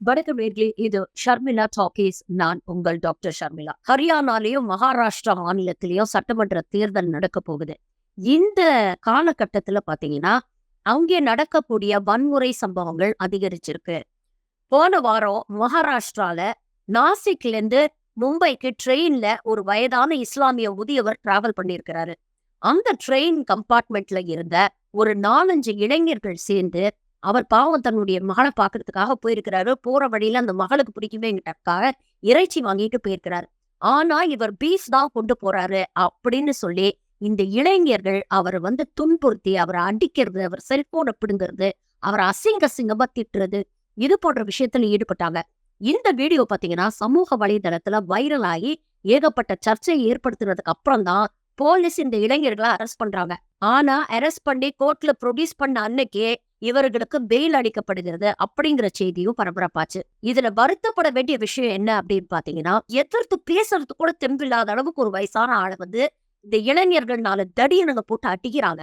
வணக்கம் நேயர்களே, இது ஷர்மிளா டாக்கீஸ். நான் உங்கள் டாக்டர் ஷர்மிளா. ஹரியானாலையும் மகாராஷ்டிரா மாநிலத்திலயும் சட்டமன்ற தேர்தல் நடக்க போகுது. இந்த காலகட்டத்துல பாத்தீங்கன்னா, அங்கே நடக்கக்கூடிய வன்முறை சம்பவங்கள் அதிகரிச்சிருக்கு. போன வாரம் மகாராஷ்டிரால நாசிக்ல இருந்து மும்பைக்கு ட்ரெயின்ல ஒரு வயதான இஸ்லாமிய முதியவர் டிராவல் பண்ணியிருக்கிறாரு. அந்த ட்ரெயின் கம்பார்ட்மெண்ட்ல இருந்த ஒரு 4-5 இளைஞர்கள் சேர்ந்து அவர் பாவம் தன்னுடைய மகளை பாக்குறதுக்காக போயிருக்கிறாரு. போற வழியில அந்த மகளுக்கு பிடிக்குமேங்கிறதுக்காக இறைச்சி வாங்கிட்டு போயிருக்கிறாரு. ஆனா இவர் பீஃப் தான் கொண்டு போறாரு அப்படின்னு சொல்லி இந்த இளைஞர்கள் அவரை துன்புறுத்தி அவரை அடிக்கிறது, அவர் செல்போனை பிடுங்கிறது, அவரை அசிங்கமா திட்டுறது, இது போன்ற விஷயத்துல ஈடுபட்டாங்க. இந்த வீடியோ பாத்தீங்கன்னா சமூக வலைதளத்துல வைரல் ஆகி ஏகப்பட்ட சர்ச்சையை ஏற்படுத்துறதுக்கு அப்புறம் தான் போலீஸ் இந்த இளைஞர்களை அரெஸ்ட் பண்றாங்க. ஆனா அரெஸ்ட் பண்ணி கோர்ட்ல ப்ரொடியூஸ் பண்ண அன்னைக்கே இவர்களுக்கு பெயில் அளிக்கப்படுகிறது அப்படிங்கிற செய்தியும் பரபரப்பாச்சு. இதுல வருத்தப்பட வேண்டிய விஷயம் என்ன அப்படின்னு பாத்தீங்கன்னா, எதிர்த்து பேசுறதுக்கு கூட தெம்பில்லாத அளவுக்கு ஒரு வயசான ஆளை இந்த இளைஞர்கள்னால தடியனுங்க போட்டு அடிக்கிறாங்க.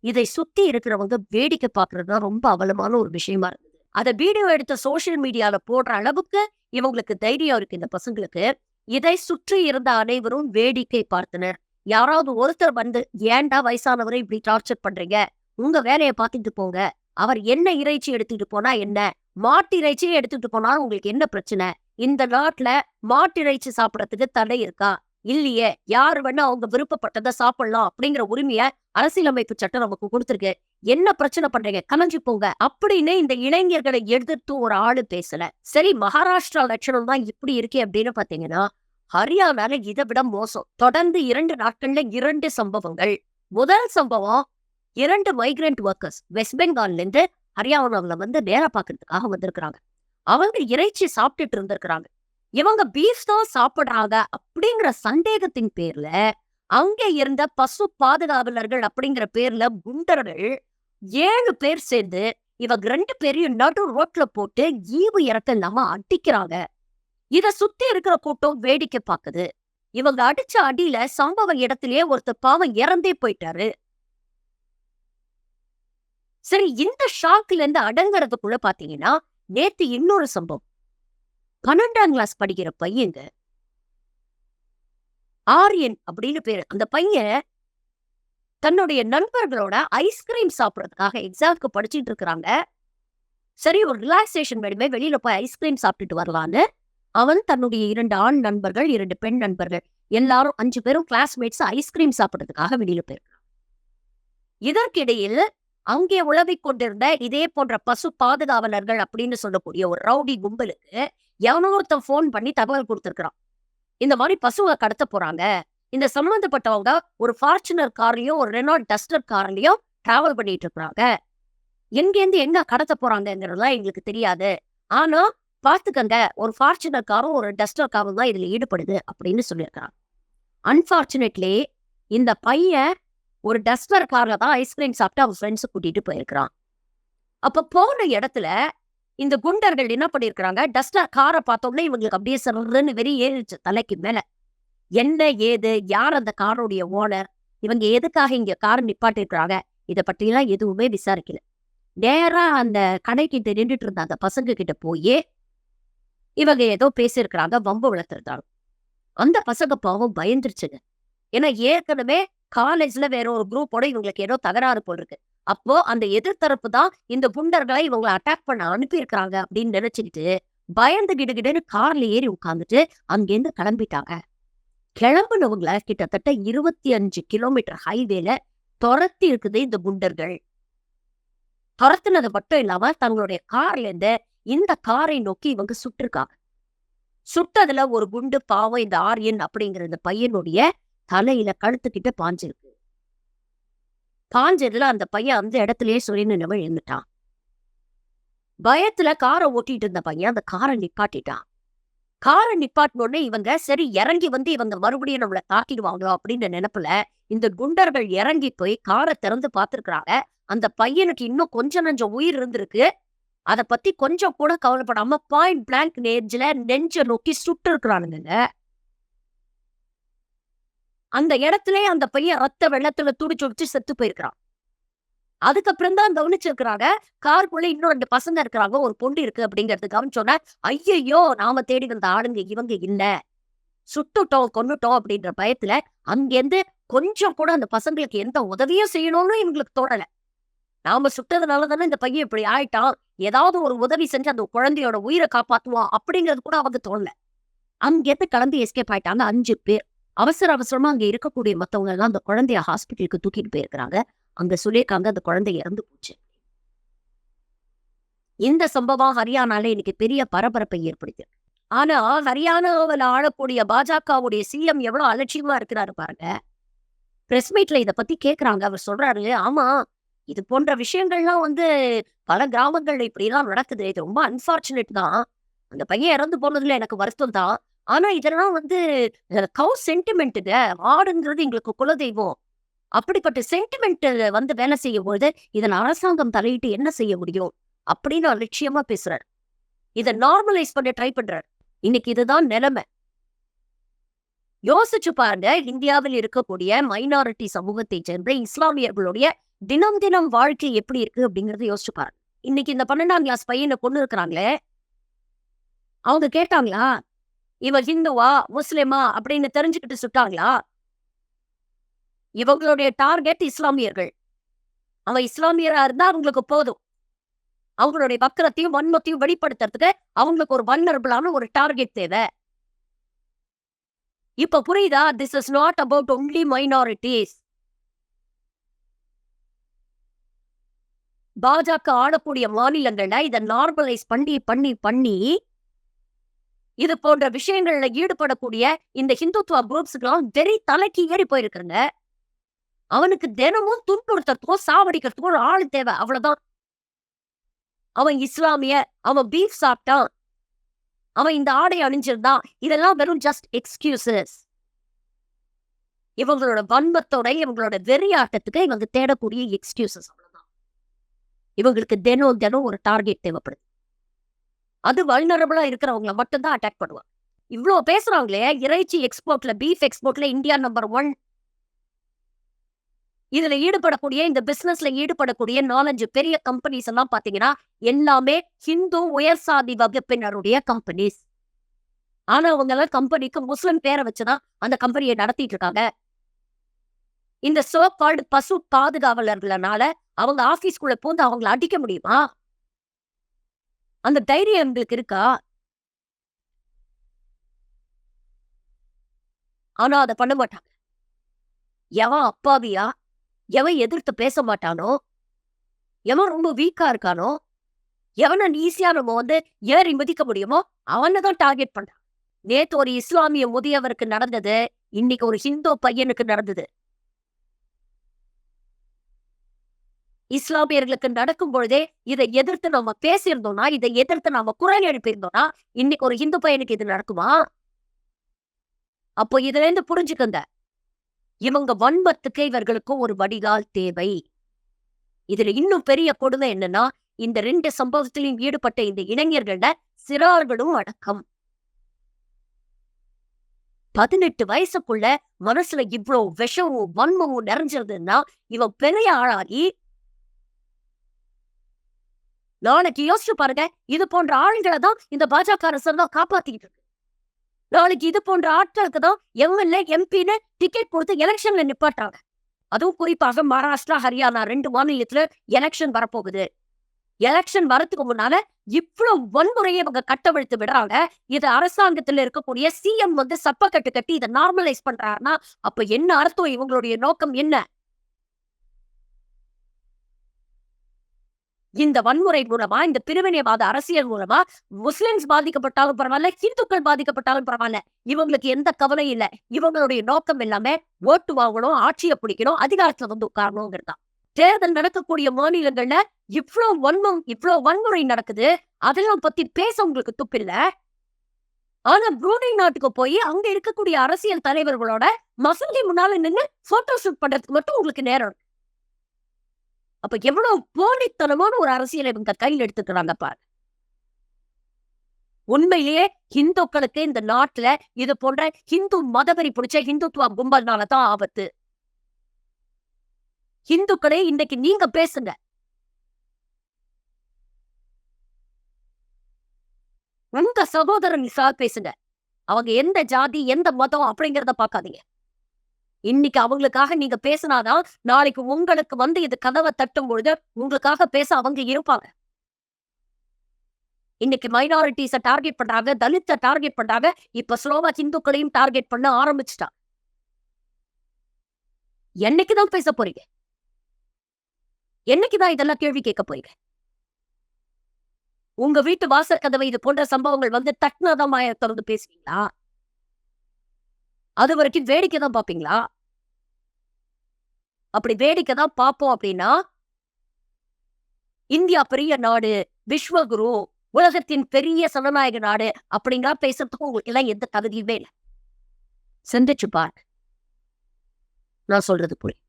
இதை சுத்தி இருக்கிறவங்க வேடிக்கை பாக்குறதுதான் ரொம்ப அவலமான ஒரு விஷயமா இருந்தது. அத வீடியோ எடுத்த சோசியல் மீடியால போடுற அளவுக்கு இவங்களுக்கு தைரியம் இருக்கு இந்த பசங்களுக்கு. இதை சுற்றி இருந்த அனைவரும் வேடிக்கை பார்த்தனர். யாராவது ஒருத்தர் ஏன்டா வயசானவரை இப்படி டார்ச்சர் பண்றீங்க, உங்க வேலையை பார்த்துட்டு போங்க, அவர் என்ன இறைச்சி எடுத்துட்டு போனா என்ன, மாட்டு இறைச்சியை எடுத்துட்டு போனா உங்களுக்கு என்ன பிரச்சனை, இந்த நாட்டுல மாட்டு இறைச்சி சாப்பிடறதுக்கு தடை இருக்கா, இல்லையே, யாரு வேணா அவங்க விருப்பப்பட்டதை சாப்பிடலாம் அப்படிங்கிற உரிமைய அரசியலமைப்பு சட்டம் நமக்கு கொடுத்திருக்கு, என்ன பிரச்சனை பண்றீங்க, கலைஞ்சு போங்க அப்படின்னு இந்த இளைஞர்களை எதிர்த்து ஒரு ஆளு பேசல. சரி, மகாராஷ்டிரா லட்சணம் தான் இப்படி இருக்கே அப்படின்னு பாத்தீங்கன்னா, ஹரியானால இதை விட மோசம். தொடர்ந்து 2 நாட்கள்ல 2 சம்பவங்கள். முதல் சம்பவம், 2 மைக்ரண்ட் ஒர்க்கர்ஸ் வெஸ்ட் பெங்கால்ல இருந்து ஹரியானாவுல வேலை பார்க்கறதுக்காக வந்திருக்கிறாங்க. அவங்க இறைச்சி சாப்பிட்டுட்டு இருந்திருக்கிறாங்க. இவங்க பீஃப் தான் சாப்பிடுறாங்க அப்படிங்கிற சந்தேகத்தின் பேர்ல அங்க இருந்த பசு பாதுகாவலர்கள் அப்படிங்கிற பேர்ல குண்டர்கள் 7 பேர் சேர்ந்து இவங்க 2 பேரையும் நடு ரோட்ல போட்டு ஈவு இறக்க இல்லாம அடிக்கிறாங்க. இத சுத்தி இருக்கிற கூட்டம் வேடிக்கை பாக்குது. இவங்க அடிச்ச அடியில சம்பவ இடத்திலேயே ஒருத்தர் பாவம் இறந்தே போயிட்டாரு. சரி, இந்த ஷாக்ல இருந்து அடங்குறதுக்குள்ள பாத்தீங்கன்னா, நேத்து இன்னொரு சம்பவம். 12ஆம் கிளாஸ் படிக்கிற பையங்க, ஆரியன் அப்படின்னு பேரு. அந்த பையன் தன்னுடைய நண்பர்களோட ஐஸ்கிரீம் சாப்பிடறதுக்காக எக்ஸாம்க்கு படிச்சுட்டு இருக்கிறாங்க. சரி, ஒரு ரிலாக்ஸேஷன் வேணுமே, வெளியில போய் ஐஸ்கிரீம் சாப்பிட்டுட்டு வரலான்னு அவன் தன்னுடைய 2 ஆண் நண்பர்கள், 2 பெண் நண்பர்கள், எல்லாரும் 5 பேரும் கிளாஸ்மேட்ஸ் ஐஸ்கிரீம் சாப்பிடறதுக்காக வெளியில போயிருக்காங்க. இதற்கிடையில் அங்கே உழவிக் கொண்டிருந்த இதே போன்ற பசு பாதுகாவலர்கள் அப்படின்னு சொல்லக்கூடிய ஒரு ரவுடி கும்பலுக்கு எவனோ ஒருத்தன் போன் பண்ணி தகவல் கொடுத்திருக்கிறான். இந்த மாதிரி பசுவை கடத்த போறாங்க, இந்த சம்பந்தப்பட்டவங்க ஒரு ஃபார்ச்சுனர் கார்லயும் ஒரு ரெனால்ட் டஸ்டர் கார்லயும் டிராவல் பண்ணிட்டு இருக்கிறாங்க, எங்கேருந்து எங்க கடத்த போறாங்கிறதுலாம் எங்களுக்கு தெரியாது, ஆனா பாத்துக்கங்க, ஒரு ஃபார்ச்சுனர் காரும் ஒரு டஸ்டர் காரும் தான் இதுல ஈடுபடுது அப்படின்னு சொல்லியிருக்கிறாங்க. அன்பார்ச்சுனேட்லி இந்த பையன் ஒரு டஸ்டர் கார்ல தான் ஐஸ்கிரீம் சாப்பிட்டு அவன் ஃப்ரெண்ட்ஸை கூட்டிட்டு போயிருக்கிறான். அப்ப போன இடத்துல இந்த குண்டர்கள் என்ன பண்ணிருக்கிறாங்க, டஸ்டர் காரை பார்த்தோம்னா இவங்களுக்கு அப்படியே சர்ன்னு வெறி ஏறிச்சு தலைக்கு மேல. என்ன ஏது, யார் அந்த காரோடைய ஓனர், இவங்க எதுக்காக இங்க காரை நிப்பாட்டி இருக்கிறாங்க, இதை பற்றிலாம் எதுவுமே விசாரிக்கல. நேரா அந்த கடைக்கிட்ட நின்றுட்டு இருந்த அந்த பசங்க கிட்ட போய் இவங்க ஏதோ பேசியிருக்கிறாங்க, வம்பு வளர்த்துருந்தாங்க. அந்த பசங்க பாவம் பயந்துருச்சுங்க. ஏன்னா ஏற்கனவே காலேஜ்ல வேற ஒரு குரூப்போட இவங்களுக்கு ஏதோ தகராறு போல் இருக்கு. அப்போ அந்த எதிர்த்தரப்பு தான் இந்த குண்டர்களை இவங்களை அட்டாக் பண்ண அனுப்பியிருக்கிறாங்க அப்படின்னு நினைச்சுக்கிட்டு பயந்து கிடுகிடுன்னு கார்ல ஏறி உட்கார்ந்துட்டு அங்கிருந்து கிளம்பிட்டாங்க. கிளம்புனவங்கள கிட்டத்தட்ட 25 கிலோமீட்டர் ஹைவேல துரத்தி இருக்குது இந்த குண்டர்கள். துரத்துனது மட்டும் இல்லாம தங்களுடைய கார்ல இருந்து இந்த காரை நோக்கி இவங்க சுட்டிருக்காங்க. சுட்டதுல ஒரு குண்டு பாவம் இந்த ஆரியன் அப்படிங்கிற இந்த பையனுடைய தலையில கழுத்துக்கிட்ட பாஞ்சிருக்கு. பாஞ்சதுல அந்த பையன் அந்த இடத்துலயே சுயநினைவு எழுந்துட்டான். பயத்துல காரை ஓட்டிட்டு இருந்த பையன் அந்த காரை நிப்பாட்டிட்டான். காரை நிப்பாட்டினோடனே இவங்க சரி இறங்கி இவங்க மறுபடியும் நம்மள தாக்கிடுவாங்களோ அப்படின்னு நினைப்புல இந்த குண்டர்கள் இறங்கி போய் காரை திறந்து பார்த்திருக்கிறாங்க. அந்த பையனுக்கு இன்னும் கொஞ்சம் நஞ்சம் உயிர் இருந்திருக்கு. அதை பத்தி கொஞ்சம் கூட கவலைப்படாம பாயிண்ட் பிளாங்க் ரேஞ்சில நெஞ்ச நோக்கி சுட்டு இருக்கிறானுங்க. அந்த இடத்துல அந்த பையன் ரத்த வெள்ளத்துல துடிச்சு செத்து போயிருக்கிறான். அதுக்கப்புறம் தான் கவனிச்சிருக்கிறாங்க. காருக்குள்ள இன்னும் 2 பசங்க இருக்கிறாங்க. ஒரு பொண்ணு இருக்கு அப்படிங்கிறது கவனிச்சோனே, ஐயையோ! நாம தேடி வந்த ஆளுங்க இவங்க இல்ல. சுட்டுட்டோம், கொன்னுட்டோம் அப்படின்ற பயத்துல அங்கேருந்து கொஞ்சம் கூட அந்த பசங்களுக்கு எந்த உதவியும் செய்யணும்னு இவங்களுக்கு தோணல. நாம சுட்டதுனால தானே இந்த பையன் இப்படி ஆயிட்டான். ஏதாவது ஒரு உதவி செஞ்சு அந்த குழந்தையோட உயிர காப்பாத்துவோம் அப்படிங்கிறது கூட அவங்க தோணல. அங்கேருந்து கிளம்பி எஸ்கேப் ஆயிட்டாங்க 5 பேர். அவசர அவசரமா அங்க இருக்கக்கூடிய மத்தவங்க எல்லாம் அந்த குழந்தைய ஹாஸ்பிட்டலுக்கு தூக்கிட்டு போயிருக்கிறாங்க. அங்க சொல்லியிருக்காங்க அந்த குழந்தை இறந்து போச்சு. இந்த சம்பவம் ஹரியானால இன்னைக்கு பெரிய பரபரப்பை ஏற்படுத்தியிருக்கு. ஆனா ஹரியானாவுல ஆளக்கூடிய பாஜகவுடைய சிஎம் எவ்வளவு அலட்சியமா இருக்கிறாரு பாருங்க. பிரஸ் மீட்ல இத பத்தி கேட்கறாங்க. அவர் சொல்றாரு, "ஆமா, இது போன்ற விஷயங்கள்லாம் பல கிராமங்கள்ல இப்படிலாம் நடக்குது. இது ரொம்ப அன்பார்ச்சுனேட் தான். அந்த பையன் இறந்து போனதுல எனக்கு வருத்தம் தான். ஆனா இதெல்லாம் கவ் சென்டிமெண்ட்டுங்க. மாடுங்கிறது எங்களுக்கு குலதெய்வம். அப்படிப்பட்ட சென்டிமெண்ட் வேலை செய்யும்போது, இதுல அரசாங்கம் தலையிட்டு என்ன செய்ய முடியும்?" அப்படின்னு அலட்சியமா பேசுறாரு. இத நார்மலைஸ் பண்ண ட்ரை பண்றாரு. இன்னைக்கு இதுதான் நிலைமை. யோசிச்சு பாருங்க, இந்தியாவில் இருக்கக்கூடிய மைனாரிட்டி சமூகத்தைச் சேர்ந்த இஸ்லாமியர்களுடைய தினம் தினம் வாழ்க்கை எப்படி இருக்கு அப்படிங்கறத யோசிச்சு பாருங்க. இன்னைக்கு இந்த 12ஆம் கிளாஸ் பையனை கொண்டு இருக்கிறாங்களே, அவங்க கேட்டாங்களா? இவன் ஹிந்துவா, முஸ்லிமா அப்படின்னு தெரிஞ்சுக்கிட்டு சுட்டாங்களா? இவங்களுடைய டார்கெட் இஸ்லாமியர்கள். அவன் இஸ்லாமியரா இருந்தா அவங்களுக்கு போதும். அவங்களுடைய வக்கரத்தையும் வன்மத்தையும் வெளிப்படுத்துறதுக்கு அவங்களுக்கு ஒரு வல்னரபிளான ஒரு டார்கெட் தேவை. இப்ப புரியுதா? This is not about only minorities. பாஜக ஆளக்கூடிய மாநிலங்கள்ல இத நார்மலைஸ் பண்ணி பண்ணி பண்ணி இது போன்ற விஷயங்கள்ல ஈடுபடக்கூடிய இந்த ஹிந்துத்துவ குரூப்ஸ்க்குலாம் வெறி தலைக்கு ஏறி போயிருக்குங்க. அவனுக்கு தினமும் துன்புறுத்தறதுக்கும் சாவடிக்கிறதுக்கும் ஒரு ஆள் தேவை. அவ்வளவுதான். அவன் இஸ்லாமிய, அவன் பீஃப் சாப்பிட்டான், அவன் இந்த ஆடை அணிஞ்சிருந்தான், இதெல்லாம் வெறும் ஜஸ்ட் எக்ஸ்கியூசஸ். இவங்களோட வன்மத்தோட இவங்களோட வெறியாட்டத்துக்கு இவங்க தேடக்கூடிய எக்ஸ்கியூசஸ். அவ்வளவுதான். இவங்களுக்கு தினம் தினம் ஒரு டார்கெட் தேவைப்படுது. அது வல்னரபிளா இருக்கிறவங்கள மட்டும்தான் அட்டாக் பண்ணுவாங்க. இவ்ளோ பேசுறாங்களே, இறைச்சி எக்ஸ்போர்ட்ல, பீஃப் எக்ஸ்போர்ட்ல இந்தியா நம்பர் 1. இதுல ஈடுபடக்கூடிய இந்த பிசினஸ்ல ஈடுபடக்கூடிய 4-5 பெரிய கம்பெனிஸ் எல்லாம் பாத்தீங்கன்னா, எல்லாமே ஹிந்து உயர் சாதி வகுப்பினருடைய கம்பெனிஸ். ஆனா அவங்க எல்லாம் கம்பெனிக்கு முஸ்லிம் பேரை வச்சுதான் அந்த கம்பெனியை நடத்திட்டு இருக்காங்க. இந்த சோ கால்டு பசு பாதுகாவலர்களால அவங்க ஆபீஸ்க்குள்ள பூந்து அவங்கள அடிக்க முடியுமா? அந்த தைரியம் எங்களுக்கு இருக்கா? ஆனா அத பண்ண மாட்டாங்க. எவன் அப்பாவியா, எவன் எதிர்த்து பேச மாட்டானோ, எவன் ரொம்ப வீக்கா இருக்கானோ, எவன ஈஸியா நம்ம ஏறி மிதிக்க முடியுமோ அவன தான் டார்கெட் பண்றான். நேத்து ஒரு இஸ்லாமிய முதியவருக்கு நடந்தது, இன்னைக்கு ஒரு ஹிந்து பையனுக்கு நடந்தது. இஸ்லாமியர்களுக்கு நடக்கும் பொழுதே இதை எதிர்த்து நம்ம பேசியிருந்தோம்னா, இதை எதிர்த்து நாம குரல் எழுப்பியிருந்தோம்னா, இன்னைக்கு ஒரு ஹிந்து பையனுக்கு இது நடக்குமா? அப்போ இதுல இருந்து புரிஞ்சுக்கங்க. இவங்க வன்மத்துக்கு இவர்களுக்கு ஒரு வடிகால் தேவை. இதுல இன்னும் பெரிய கொடுமை என்னன்னா, இந்த 2 சம்பவத்திலும் ஈடுபட்ட இந்த இளைஞர்கள்ல சிறார்களும் அடக்கம். 18 வயசுக்குள்ள மனசுல இவ்ளோ விஷமும் வன்மமும் நிறைஞ்சிருதுன்னா, இவன் பெரிய ஆளாகி நாளைக்கு யோசிச்சு பாருங்க. இது போன்ற ஆளுங்களை தான் இந்த பாஜக அரசாங்கம் காப்பாத்திட்டு இருக்கு. நாளைக்கு இது போன்ற ஆட்களுக்கு தான் எம்எல்ஏ, எம்பின்னு டிக்கெட் கொடுத்து எலெக்ஷன்ல நிப்பாட்டாங்க. அதுவும் குறிப்பாக மகாராஷ்டிரா, ஹரியானா 2 மாநிலத்துல எலெக்ஷன் வரப்போகுது. எலெக்ஷன் வரதுக்கு முன்னால இவ்வளவு வன்முறையை இவங்க கட்டவிழ்த்து விடுறாங்க. இது அரசாங்கத்துல இருக்கக்கூடிய சிஎம் சப்பக்கட்டு கட்டி இதை நார்மலைஸ் பண்றாருன்னா, அப்ப என்ன அர்த்தம்? இவங்களுடைய நோக்கம் என்ன? இந்த வன்முறை மூலமா, இந்த பிரிவினைவாத அரசியல் மூலமா முஸ்லிம்ஸ் பாதிக்கப்பட்டாலும் பரவாயில்ல, ஹிந்துக்கள் பாதிக்கப்பட்டாலும் பரவாயில்ல. இவங்களுக்கு எந்த கவலையும் இல்ல. இவங்களுடைய நோக்கம் எல்லாமே ஓட்டு வாங்கணும், ஆட்சியை பிடிக்கணும், அதிகாரத்துல உட்காரணுங்கிறதுதான். தேர்தல் நடக்கக்கூடிய மாநிலங்கள்ல இவ்ளோ வன்மம், இவ்ளோ வன்முறை நடக்குது. அதெல்லாம் பத்தி பேச உங்களுக்கு துப்பில்ல. ஆனா ப்ரூனே நாட்டுக்கு போய் அங்க இருக்கக்கூடிய அரசியல் தலைவர்களோட மசூதி முன்னால நின்னு போட்டோ ஷூட் பண்றதுக்கு மட்டும் உங்களுக்கு நேரம் இருக்கு. அப்ப எவ்வளவு போலித்தனமான ஒரு அரசியலை இவங்க கையில் எடுத்துக்கிறாங்க பாரு. உண்மையிலேயே ஹிந்துக்களுக்கு இந்த நாட்டுல இது போன்ற ஹிந்து மதவெறி பிடிச்ச ஹிந்துத்துவ கும்பல்னாலதான் ஆபத்து. இந்துக்களே இன்னைக்கு நீங்க பேசுங்க. உங்க சகோதரன் சார் பேசுங்க. அவங்க எந்த ஜாதி, எந்த மதம் அப்படிங்கிறத பார்க்காதீங்க. இன்னைக்கு அவங்களுக்காக நீங்க பேசினாதான், நாளைக்கு உங்களுக்கு வந்து இது கதவ தட்டும் பொழுது, உங்களுக்காக பேச அவங்க இருப்பாங்க. இன்னைக்கு மைனாரிட்டீஸ டார்கெட் பண்றாங்க, தலித்த டார்கெட் பண்றாங்க. இப்ப ஸ்லோவா ஹிந்துக்களையும் டார்கெட் பண்ண ஆரம்பிச்சுட்டா. என்னைக்கு தான் பேச போறீங்க? என்னைக்கு தான் இதெல்லாம் கேள்வி கேட்க போறீங்க? உங்க வீட்டு வாசல் கதவை இது போன்ற சம்பவங்கள் வந்து தட்டுனாதான் வாய தொறந்து பேசுவீங்களா? அது வரைக்கும் வேடிக்கை தான் பார்ப்பீங்களா? அப்படி வேடிக்கை தான் பார்ப்போம் அப்படின்னா, இந்தியா பெரிய நாடு, விஸ்வகுரு, உலகத்தின் பெரிய சனநாயக நாடு அப்படின்லாம் பேசுறதுக்கும் உங்களுக்கு எல்லாம் எந்த தகுதியுமே இல்ல. சிந்திச்சு பாருங்க. நான் சொல்றது புரியும்.